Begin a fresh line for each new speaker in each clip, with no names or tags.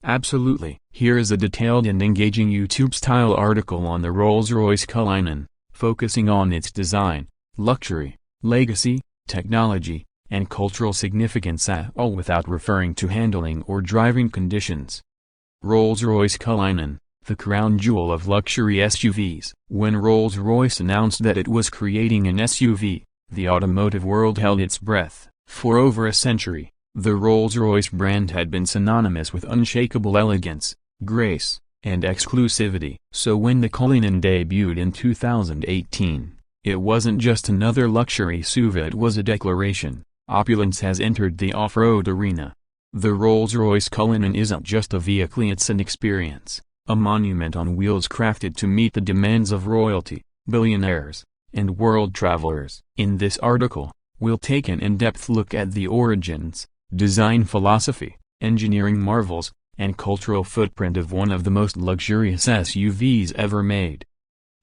Absolutely. Here is a detailed and engaging YouTube-style article on the Rolls-Royce Cullinan, focusing on its design, luxury, legacy, technology, and cultural significance, all without referring to handling or driving conditions. Rolls-Royce Cullinan, the crown jewel of luxury SUVs. When Rolls-Royce announced that it was creating an SUV, the automotive world held its breath. For over a century, the Rolls-Royce brand had been synonymous with unshakable elegance, grace, and exclusivity. So when the Cullinan debuted in 2018, it wasn't just another luxury SUV, it was a declaration: opulence has entered the off-road arena. The Rolls-Royce Cullinan isn't just a vehicle, it's an experience, a monument on wheels crafted to meet the demands of royalty, billionaires, and world travelers. In this article, we'll take an in-depth look at the origins, design philosophy, engineering marvels, and cultural footprint of one of the most luxurious SUVs ever made.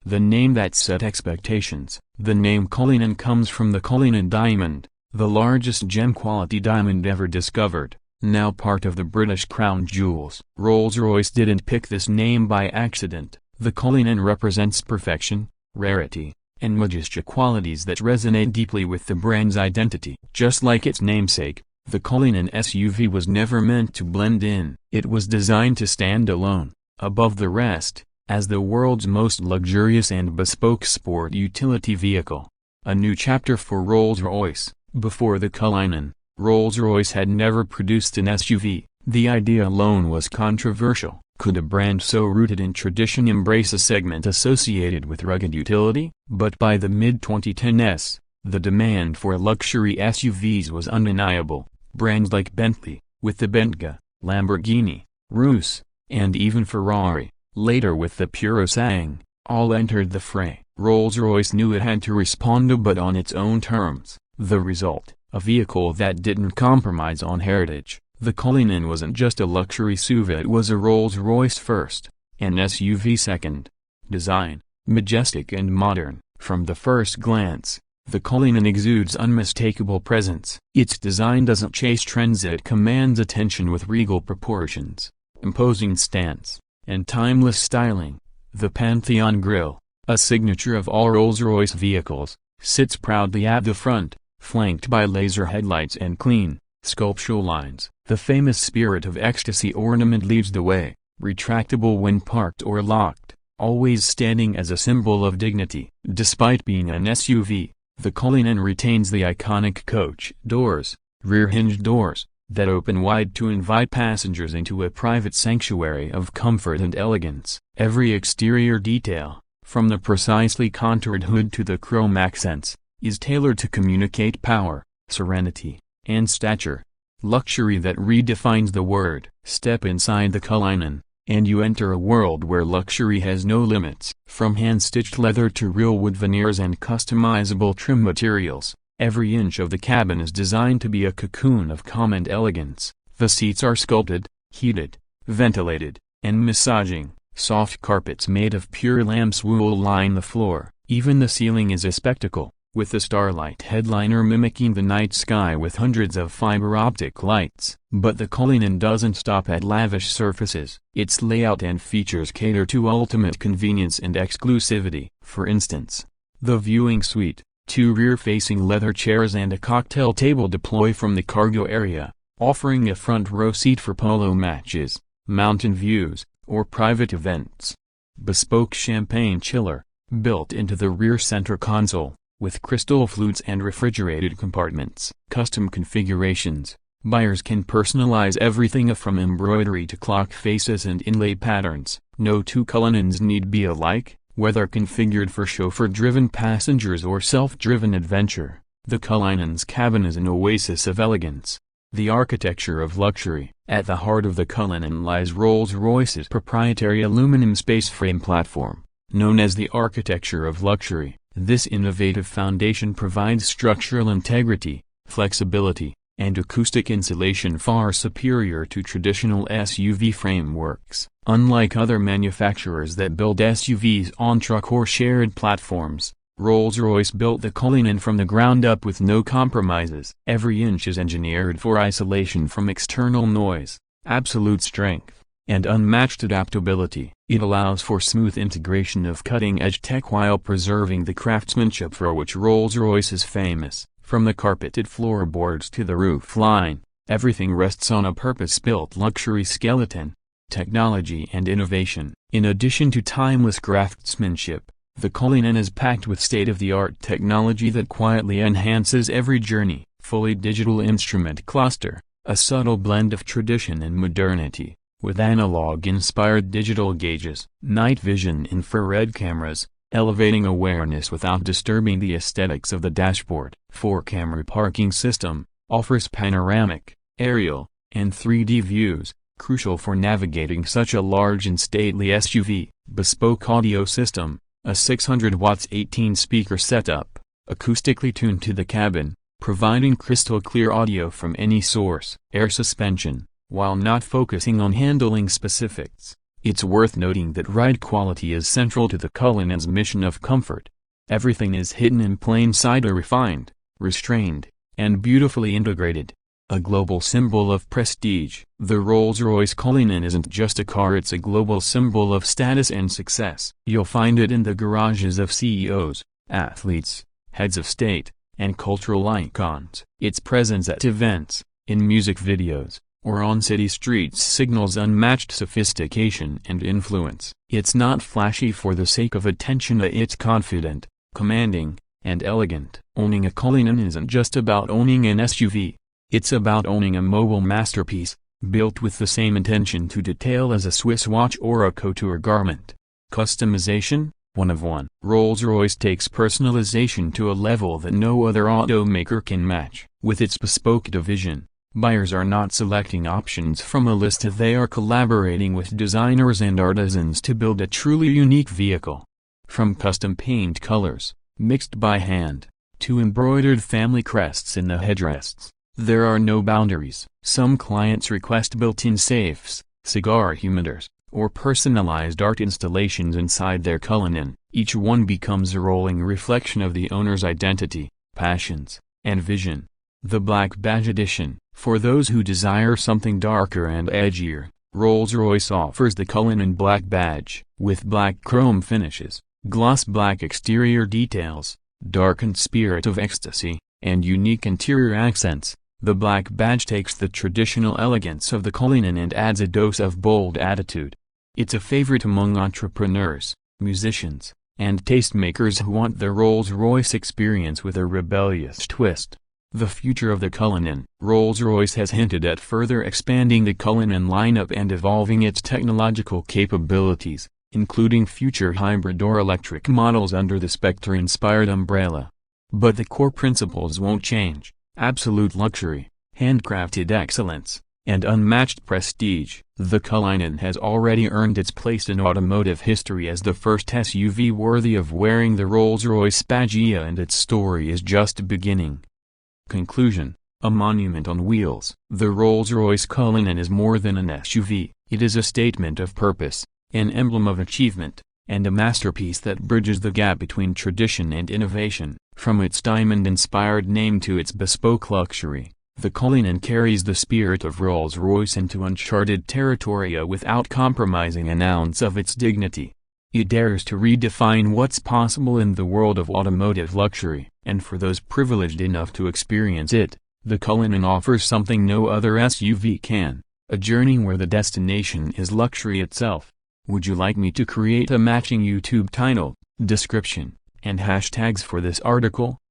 The name that set expectations. The name Cullinan comes from the Cullinan diamond, the largest gem-quality diamond ever discovered, now part of the British crown jewels. Rolls-Royce didn't pick this name by accident. The Cullinan represents perfection, rarity, and majestic qualities that resonate deeply with the brand's identity. Just like its namesake, the Cullinan SUV was never meant to blend in. It was designed to stand alone, above the rest, as the world's most luxurious and bespoke sport utility vehicle. A new chapter for Rolls-Royce. Before the Cullinan, Rolls-Royce had never produced an SUV. The idea alone was controversial. Could a brand so rooted in tradition embrace a segment associated with rugged utility? But by the mid-2010s, the demand for luxury SUVs was undeniable. Brands like Bentley, with the Bentayga, Lamborghini, Urus, and even Ferrari, later with the Purosangue, all entered the fray. Rolls-Royce knew it had to respond, but on its own terms. The result, a vehicle that didn't compromise on heritage. The Cullinan wasn't just a luxury SUV, it was a Rolls-Royce first, an SUV second. Design, majestic and modern. From the first glance, the Cullinan exudes unmistakable presence. Its design doesn't chase trends, it commands attention with regal proportions, imposing stance, and timeless styling. The Pantheon grille, a signature of all Rolls-Royce vehicles, sits proudly at the front, flanked by laser headlights and clean, sculptural lines. The famous Spirit of Ecstasy ornament leads the way, retractable when parked or locked, always standing as a symbol of dignity. Despite being an SUV, the Cullinan retains the iconic coach doors, rear hinge doors, that open wide to invite passengers into a private sanctuary of comfort and elegance. Every exterior detail, from the precisely contoured hood to the chrome accents, is tailored to communicate power, serenity, and stature. Luxury that redefines the word. Step inside the Cullinan, and you enter a world where luxury has no limits. From hand-stitched leather to real wood veneers and customizable trim materials, every inch of the cabin is designed to be a cocoon of calm and elegance. The seats are sculpted, heated, ventilated, and massaging. Soft carpets made of pure lamb's wool line the floor. Even the ceiling is a spectacle, with the starlight headliner mimicking the night sky with hundreds of fiber-optic lights. But the Cullinan doesn't stop at lavish surfaces. Its layout and features cater to ultimate convenience and exclusivity. For instance, the viewing suite, 2 rear-facing leather chairs and a cocktail table deploy from the cargo area, offering a front-row seat for polo matches, mountain views, or private events. Bespoke champagne chiller, built into the rear center console, with crystal flutes and refrigerated compartments. Custom configurations. Buyers can personalize everything from embroidery to clock faces and inlay patterns. No two Cullinans need be alike, whether configured for chauffeur-driven passengers or self-driven adventure. The Cullinan's cabin is an oasis of elegance. The architecture of luxury. At the heart of the Cullinan lies Rolls-Royce's proprietary aluminum space-frame platform, known as the architecture of luxury. This innovative foundation provides structural integrity, flexibility, and acoustic insulation far superior to traditional SUV frameworks. Unlike other manufacturers that build SUVs on truck or shared platforms, Rolls-Royce built the Cullinan from the ground up with no compromises. Every inch is engineered for isolation from external noise, absolute strength, and unmatched adaptability. It allows for smooth integration of cutting-edge tech while preserving the craftsmanship for which Rolls-Royce is famous. From the carpeted floorboards to the roofline, everything rests on a purpose-built luxury skeleton. Technology and innovation. In addition to timeless craftsmanship, the Cullinan is packed with state-of-the-art technology that quietly enhances every journey. Fully digital instrument cluster, a subtle blend of tradition and modernity, with analog-inspired digital gauges. Night vision infrared cameras, elevating awareness without disturbing the aesthetics of the dashboard. 4-camera parking system, offers panoramic, aerial, and 3D views, crucial for navigating such a large and stately SUV. Bespoke audio system, a 600 watts 18-speaker setup, acoustically tuned to the cabin, providing crystal-clear audio from any source. Air suspension. While not focusing on handling specifics, it's worth noting that ride quality is central to the Cullinan's mission of comfort. Everything is hidden in plain sight or refined, restrained, and beautifully integrated. A global symbol of prestige. The Rolls-Royce Cullinan isn't just a car, it's a global symbol of status and success. You'll find it in the garages of CEOs, athletes, heads of state, and cultural icons. Its presence at events, in music videos, or on city streets signals unmatched sophistication and influence. It's not flashy for the sake of attention, it's confident, commanding, and elegant. Owning a Cullinan isn't just about owning an SUV. It's about owning a mobile masterpiece, built with the same attention to detail as a Swiss watch or a couture garment. Customization, one of one. Rolls-Royce takes personalization to a level that no other automaker can match. With its bespoke division, buyers are not selecting options from a list, they are collaborating with designers and artisans to build a truly unique vehicle. From custom paint colors, mixed by hand, to embroidered family crests in the headrests, there are no boundaries. Some clients request built-in safes, cigar humidors, or personalized art installations inside their Cullinan. Each one becomes a rolling reflection of the owner's identity, passions, and vision. The Black Badge Edition. For those who desire something darker and edgier, Rolls-Royce offers the Cullinan Black Badge. With black chrome finishes, gloss black exterior details, darkened spirit of ecstasy, and unique interior accents, the Black Badge takes the traditional elegance of the Cullinan and adds a dose of bold attitude. It's a favorite among entrepreneurs, musicians, and tastemakers who want the Rolls-Royce experience with a rebellious twist. The future of the Cullinan. Rolls-Royce has hinted at further expanding the Cullinan lineup and evolving its technological capabilities, including future hybrid or electric models under the Spectre-inspired umbrella. But the core principles won't change: absolute luxury, handcrafted excellence, and unmatched prestige. The Cullinan has already earned its place in automotive history as the first SUV worthy of wearing the Rolls-Royce badge, and its story is just beginning. Conclusion: a monument on wheels. The Rolls-Royce Cullinan is more than an SUV. It is a statement of purpose, an emblem of achievement, and a masterpiece that bridges the gap between tradition and innovation. From its diamond-inspired name to its bespoke luxury, the Cullinan carries the spirit of Rolls-Royce into uncharted territory without compromising an ounce of its dignity. It dares to redefine what's possible in the world of automotive luxury, and for those privileged enough to experience it, the Cullinan offers something no other SUV can: a journey where the destination is luxury itself. Would you like me to create a matching YouTube title, description, and hashtags for this article?